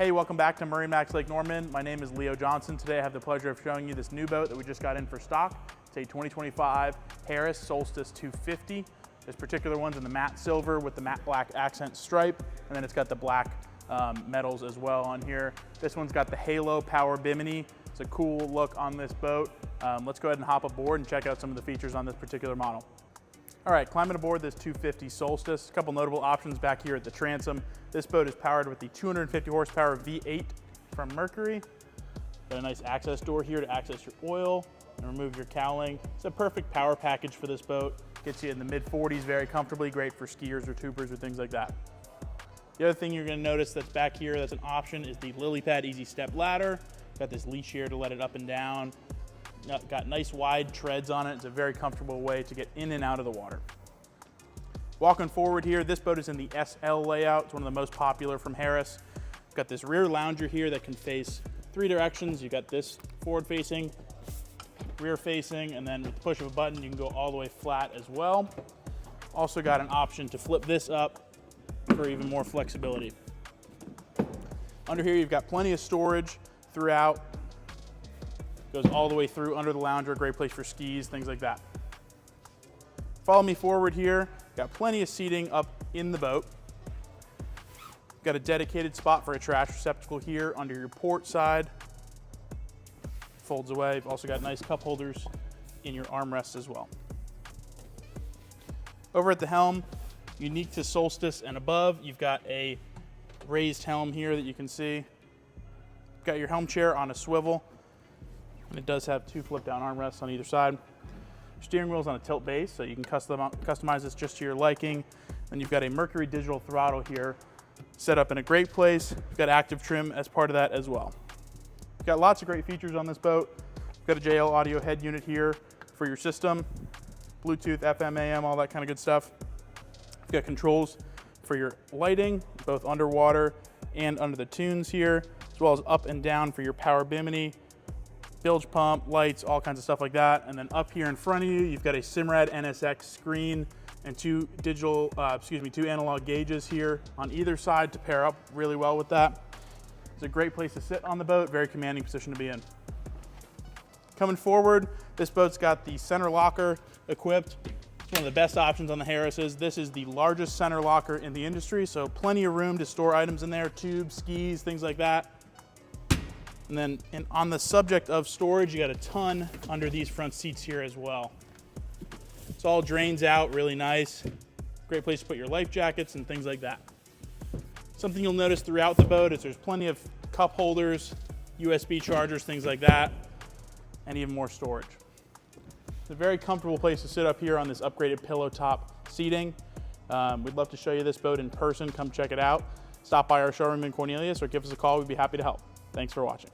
Hey, welcome back to MarineMax Lake Norman. My name is Leo Johnson. Today I have the pleasure of showing you this new boat that we just got in for stock. It's a 2025 Harris Solstice 250. This particular one's in the matte silver with the matte black accent stripe, and then it's got the black metals as well on here. This one's got the Halo Power Bimini. It's a cool look on this boat. Let's go ahead and hop aboard and check out some of the features on this particular model. All right, climbing aboard this 250 Solstice. A couple notable options back here at the transom. This boat is powered with the 250 horsepower V8 from Mercury. Got a nice access door here to access your oil and remove your cowling. It's a perfect power package for this boat. Gets you in the mid 40s very comfortably, great for skiers or tubers or things like that. The other thing you're gonna notice that's back here that's an option is the lily pad easy step ladder. Got this leash here to let it up and down. Got nice wide treads on it. It's a very comfortable way to get in and out of the water. Walking forward here, this boat is in the SL layout. It's one of the most popular from Harris. Got this rear lounger here that can face 3 directions. You've got this forward facing, rear facing, and then with the push of a button, you can go all the way flat as well. Also got an option to flip this up for even more flexibility. Under here, you've got plenty of storage throughout. Goes all the way through under the lounger, great place for skis, things like that. Follow me forward here. Got plenty of seating up in the boat. Got a dedicated spot for a trash receptacle here under your port side. Folds away. You've also got nice cup holders in your armrests as well. Over at the helm, unique to Solstice and above, you've got a raised helm here that you can see. Got your helm chair on a swivel. And it does have 2 flip down armrests on either side. Your steering wheel's on a tilt base, so you can customize this just to your liking. Then you've got a Mercury digital throttle here, set up in a great place. You've got active trim as part of that as well. You've got lots of great features on this boat. You've got a JL audio head unit here for your system, Bluetooth, FM, AM, all that kind of good stuff. You've got controls for your lighting, both underwater and under the tunes here, as well as up and down for your power bimini, bilge pump, lights, all kinds of stuff like that. And then up here in front of you, you've got a Simrad NSX screen and 2 analog gauges here on either side to pair up really well with that. It's a great place to sit on the boat, very commanding position to be in. Coming forward, this boat's got the center locker equipped. It's one of the best options on the Harris's. This is the largest center locker in the industry, so plenty of room to store items in there, tubes, skis, things like that. And then on the subject of storage, you got a ton under these front seats here as well. This all drains out really nice. Great place to put your life jackets and things like that. Something you'll notice throughout the boat is there's plenty of cup holders, USB chargers, things like that, and even more storage. It's a very comfortable place to sit up here on this upgraded pillow top seating. We'd love to show you this boat in person. Come check it out. Stop by our showroom in Cornelius or give us a call. We'd be happy to help. Thanks for watching.